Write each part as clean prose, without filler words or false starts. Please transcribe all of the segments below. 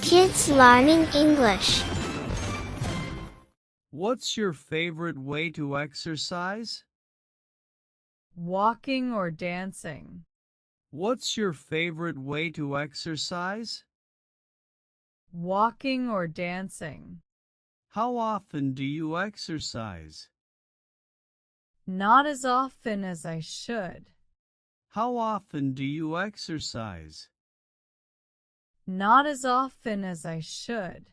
Kids learning English. What's your favorite way to exercise? Walking or dancing. What's your favorite way to exercise? Walking or dancing. How often do you exercise? Not as often as I should. How often do you exercise? Not as often as I should.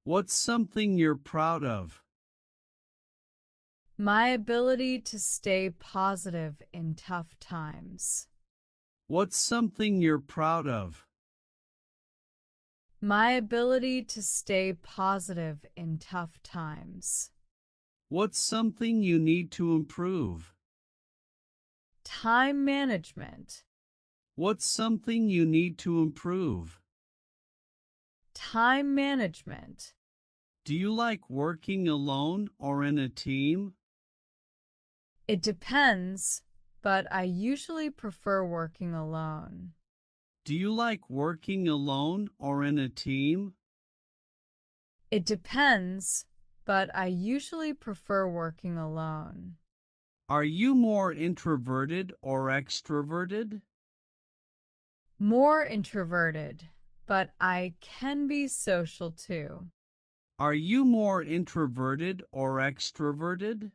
What's something you're proud of? My ability to stay positive in tough times. What's something you're proud of? My ability to stay positive in tough times. What's something you need to improve? Time management. What's something you need to improve? Time management. Do you like working alone or in a team? It depends, but I usually prefer working alone. Do you like working alone or in a team? It depends, but I usually prefer working alone. Are you more introverted or extroverted? More introverted, but I can be social too. Are you more introverted or extroverted?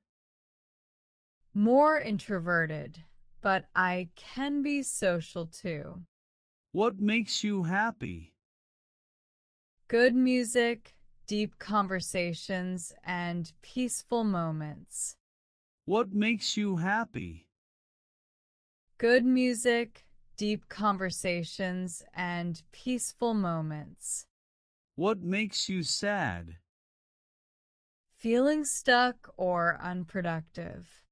More introverted, but I can be social too. What makes you happy? Good music, deep conversations, and peaceful moments. What makes you happy? Good music, deep conversations, and peaceful moments. What makes you sad? Feeling stuck or unproductive.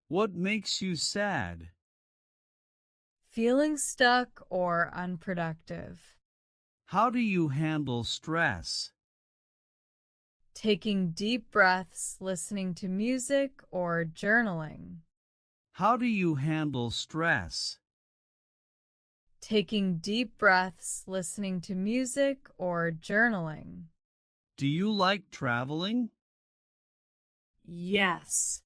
What makes you sad? Feeling stuck or unproductive. How do you handle stress? Taking deep breaths, listening to music, or journaling. How do you handle stress? Taking deep breaths, listening to music, or journaling. Do you like traveling? Yes.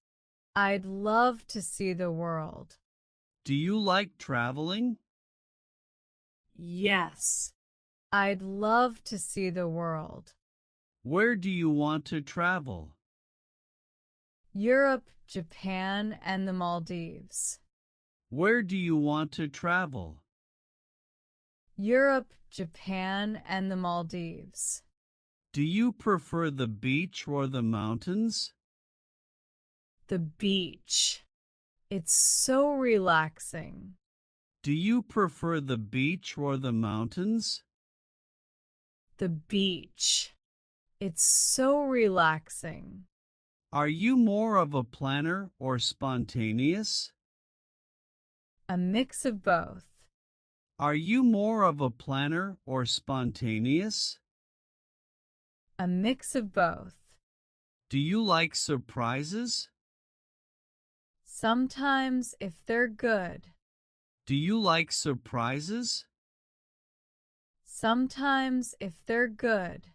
I'd love to see the world. Do you like traveling? Yes. I'd love to see the world. Where do you want to travel? Europe, Japan, and the Maldives. Where do you want to travel? Europe, Japan, and the Maldives. Do you prefer the beach or the mountains? The beach. It's so relaxing. Do you prefer the beach or the mountains? The beach. It's so relaxing. Are you more of a planner or spontaneous? A mix of both. Are you more of a planner or spontaneous? A mix of both. Do you like surprises? Sometimes if they're good. Do you like surprises? Sometimes if they're good.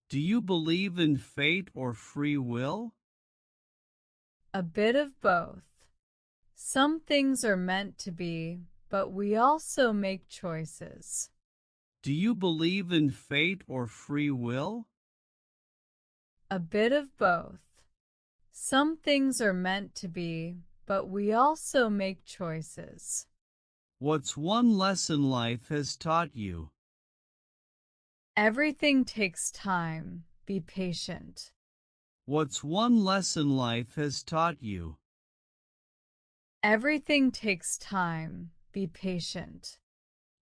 Do you believe in fate or free will? A bit of both. Some things are meant to be, but we also make choices. Do you believe in fate or free will? A bit of both. Some things are meant to be, but we also make choices. What's one lesson life has taught you? Everything takes time. Be patient. What's one lesson life has taught you? Everything takes time. Be patient.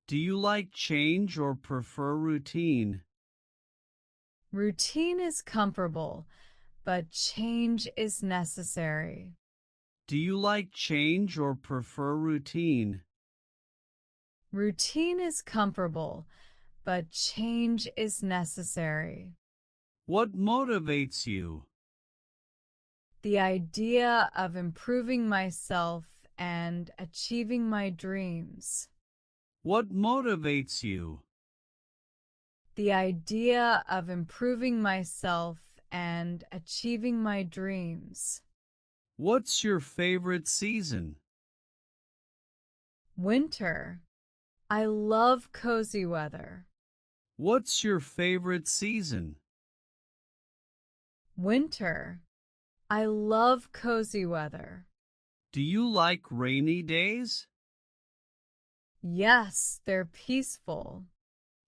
Do you like change or prefer routine? Routine is comfortable, but change is necessary. Do you like change or prefer routine? Routine is comfortable, but change is necessary. What motivates you? The idea of improving myself and achieving my dreams. What motivates you? The idea of improving myself and achieving my dreams. What's your favorite season? Winter. I love cozy weather. What's your favorite season? Winter. I love cozy weather. Do you like rainy days? Yes, they're peaceful.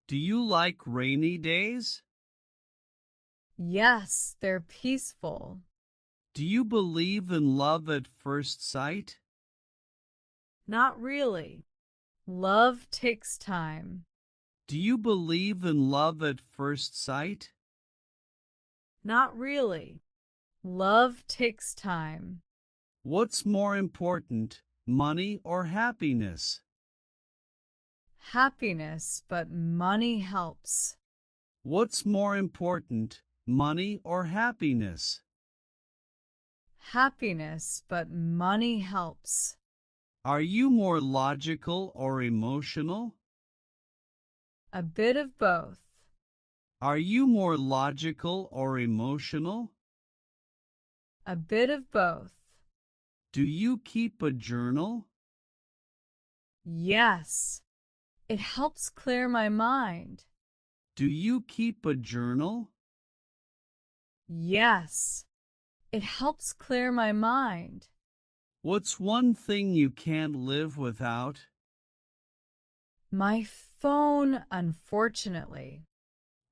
Do you like rainy days? Yes, they're peaceful. Do you believe in love at first sight? Not really. Love takes time. Do you believe in love at first sight? Not really. Love takes time. What's more important, money or happiness? Happiness, but money helps. What's more important, money or happiness? Happiness, but money helps. Are you more logical or emotional? A bit of both. Are you more logical or emotional? A bit of both. Do you keep a journal? Yes. It helps clear my mind. Do you keep a journal? Yes. It helps clear my mind. What's one thing you can't live without? My phone, unfortunately.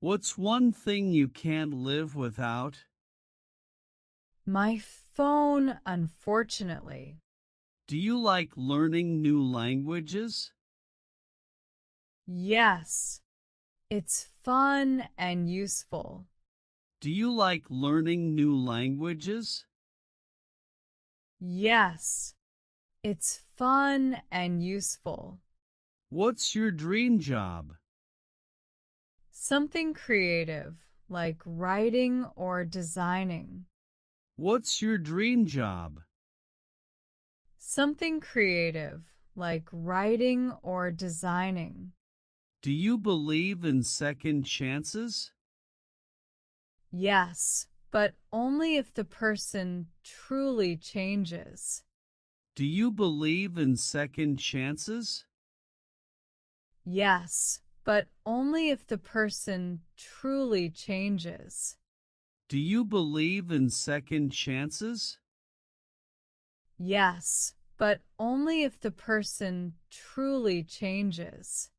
What's one thing you can't live without? My phone, unfortunately. Do you like learning new languages? Yes. It's fun and useful. Do you like learning new languages? Yes. It's fun and useful. What's your dream job? Something creative, like writing or designing. What's your dream job? Something creative, like writing or designing. Do you believe in second chances? Yes, but only if the person truly changes. Do you believe in second chances? Yes, but only if the person truly changes. Do you believe in second chances? Yes, but only if the person truly changes.